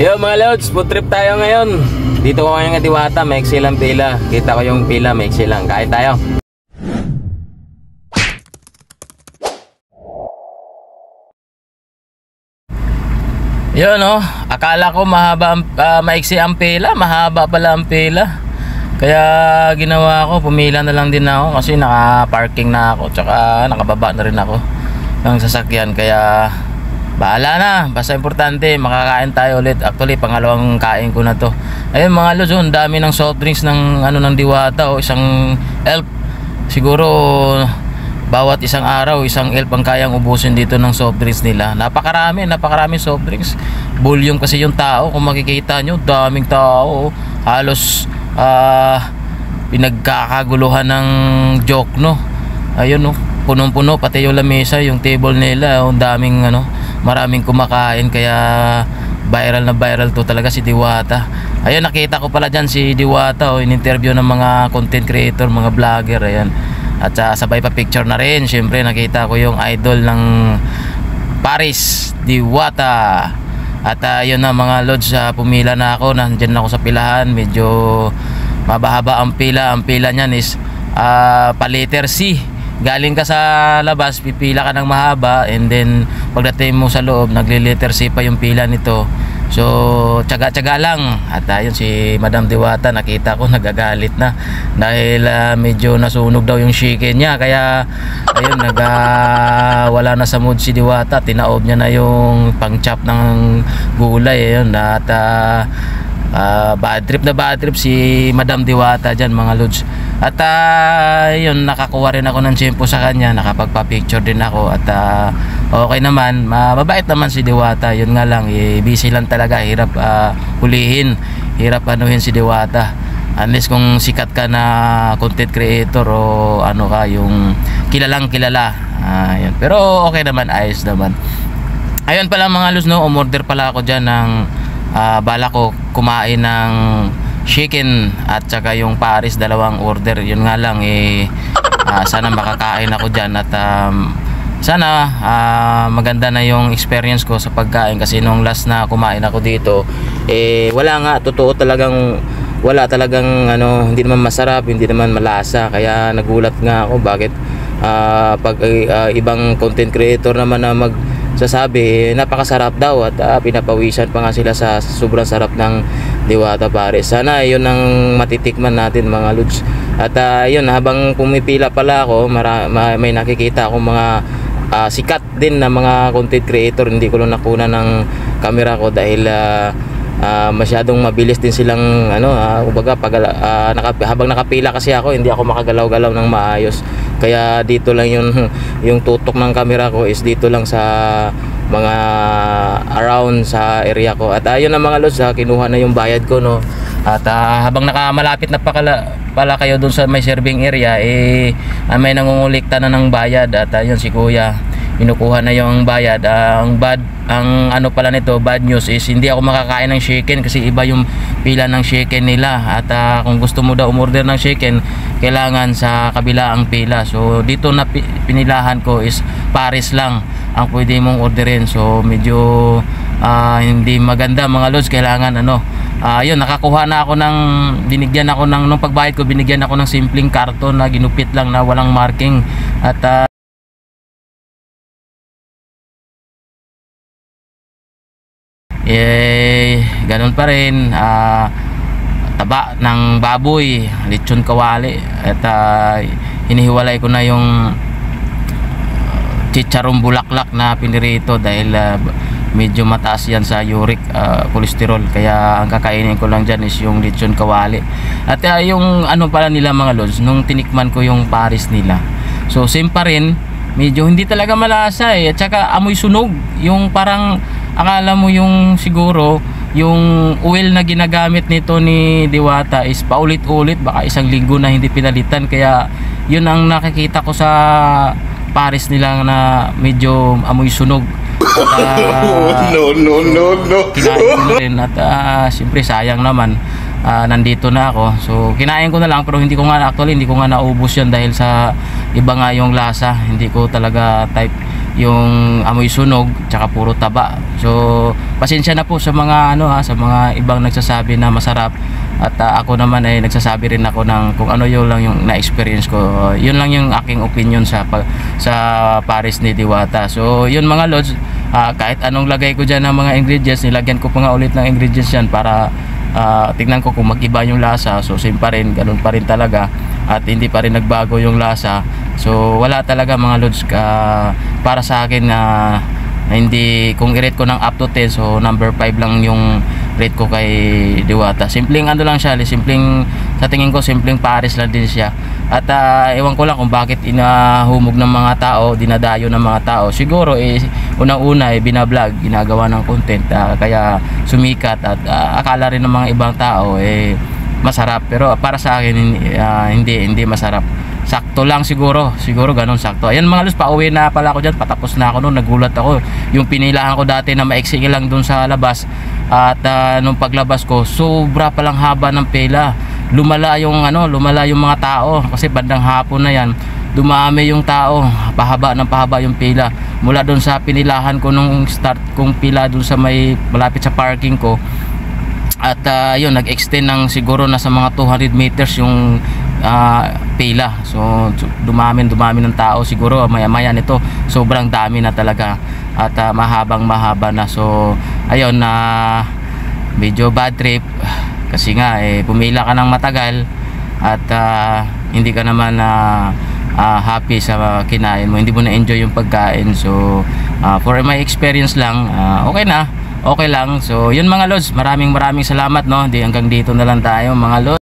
Yo mga lods, food trip tayo ngayon. Dito ko ngayon nga Diwata, maiksi lang pila. Kita ko yung pila, maiksi lang. Kain tayo. Yun oh, akala ko mahaba maiksi ang pila, mahaba pala ang pila. Kaya ginawa ko, pumila na lang din ako kasi naka-parking na ako, tsaka nakababa na rin ako ng sasakyan. Kaya bahala na, basta importante makakain tayo ulit. Actually pangalawang kain ko na to. Ayun mga lods, ang dami ng soft drinks ng ng Diwata, isang elf. Siguro bawat isang araw isang elf ang kayang ubusin dito ng soft drinks nila. Napakarami soft drinks. Volume kasi yung tao, kung makikita nyo, daming tao. Halos pinagkakaguluhan ng joke, no. Ayun no, punong-puno pati yung lamesa, yung table nila, ang daming maraming kumakain. Kaya viral na viral to talaga si Diwata. Ayun, nakita ko pala dyan si Diwata, in-interview ng mga content creator, mga vlogger. Ayan, at sabay pa picture na rin. Syempre nakita ko yung idol ng Paris, Diwata. At yun na mga lods, pumila na ako, nandyan ako sa pilahan. Medyo mabahaba ang pila. Ang pila nyan is pa letter C. Galing ka sa labas, pipila ka ng mahaba, and then pagdating mo sa loob, nagli-letter C pa yung pila nito. So tsaga-tsaga lang. At ayun, si Madam Diwata, nakita ko nagagalit na dahil medyo nasunog daw yung chicken niya. Kaya ayun, wala na sa mood si Diwata. Tinaob niya na yung pang-chop ng gulay. Ayun, at bad trip si Madam Diwata dyan mga lods. At yun, nakakuha rin ako ng tiyempo sa kanya, nakapagpa-picture din ako. At okay naman, mabait naman si Diwata. Yun nga lang, busy lang talaga, hirap hulihin, hirap anuhin si Diwata. Unless kung sikat ka na content creator o yung kilalang kilala. Yun. Pero okay naman, ayos naman. Ayun pala mga lods, no, umorder pala ako dyan ng bala ko kumain ng chicken at saka yung Paris, dalawang order. Yun nga lang, sana makakain ako dyan. At sana maganda na yung experience ko sa pagkain. Kasi nung last na kumain ako dito, wala nga, totoo talagang wala talagang hindi naman masarap, hindi naman malasa. Kaya nagulat nga ako bakit pag ibang content creator naman na sasabi napakasarap daw at pinapawisan pa nga sila sa sobrang sarap ng Diwata Paris. Sana yun ang matitikman natin mga lods. At yun, habang pumipila pala ako, may nakikita akong mga sikat din na mga content creator. Hindi ko lang nakuna ng camera ko dahil masyadong mabilis din silang kumbaga habang nakapila kasi ako, hindi ako makagalaw-galaw ng maayos. Kaya dito lang yung tutok ng camera ko is dito lang sa mga around sa area ko. At ayun na mga lods, kinuha na yung bayad ko, no. At habang nakamalapit na pala kayo dun sa may serving area, may nangungulikta na ng bayad. At ayun, si kuya, kinukuha na yung bayad. Ang pala nito, bad news is hindi ako makakain ng chicken kasi iba yung pila ng chicken nila. At kung gusto mo daw umorder ng chicken, kailangan sa kabila ang pila. So dito na pinilahan ko is Paris lang ang pwede mong orderin. So medyo hindi maganda mga lods. Kailangan yun, nakakuha na ako binigyan ako nung pagbayad ko, binigyan ako ng simpleng karton na ginupit lang na walang marking. At ganun pa rin, taba ng baboy, lechon kawali. At hinihiwalay ko na yung chicharong bulaklak na pinirito dahil medyo mataas yan sa uric cholesterol. Kaya ang kakainin ko lang dyan is yung lechon kawali. At yung pala nila mga lods, nung tinikman ko yung Paris nila, so same pa rin, medyo hindi talaga malasa At saka amoy sunog, yung parang akala mo yung siguro yung oil na ginagamit nito ni Diwata is paulit-ulit, baka isang linggo na hindi pinalitan. Kaya yun ang nakikita ko sa Paris nila na medyo amoy sunog. No. Kinain ko na rin. At siyempre sayang naman, nandito na ako. So kinain ko na lang, pero hindi ko nga naubos yan dahil sa iba nga yung lasa. Hindi ko talaga type yung amoy sunog tsaka puro taba. So pasensya na po sa mga sa mga ibang nagsasabi na masarap, at ako naman ay nagsasabi rin ako ng kung ano yun lang yung na-experience ko. Yun lang yung aking opinion sa Paris ni Diwata. So yun mga lods, kahit anong lagay ko dyan ng mga ingredients, nilagyan ko pa nga ulit ng ingredients yan para tignan ko kung mag-iba yung lasa. So same pa rin, ganun pa rin talaga, at hindi pa rin nagbago yung lasa. So wala talaga mga lods, para sa akin na hindi, kung i-rate ko ng up to 10, so number 5 lang yung rate ko kay Diwata. Simpleng lang siya, simpleng, sa tingin ko simpleng Paris lang din siya. At ewan ko lang kung bakit inahumog ng mga tao, dinadayo ng mga tao. Siguro unang-una binablog, ginagawa ng content, kaya sumikat, at akala rin ng mga ibang tao masarap, pero para sa akin hindi masarap. Sakto lang siguro ganun, sakto. Ayan mga lods, pauwi na pala ako dyan, patapos na ako noon. Nagulat ako, yung pinilahan ko dati na maiksi lang dun sa labas, at nung paglabas ko, sobra palang haba ng pila. Lumala yung mga tao, kasi bandang hapon na yan, dumami yung tao, pahaba yung pila. Mula dun sa pinilahan ko nung start kong pila dun sa may malapit sa parking ko, at yun, nag-extend ng siguro nasa mga 200 meters yung pila. So dumami ng tao, siguro maya nito sobrang dami na talaga, at mahaba na. So ayun, medyo bad trip, kasi nga pumila ka ng matagal, at hindi ka naman happy sa kinain mo, hindi mo na enjoy yung pagkain. So for my experience lang, okay lang. So yun mga lods, maraming salamat, no. Hanggang dito na lang tayo mga lods.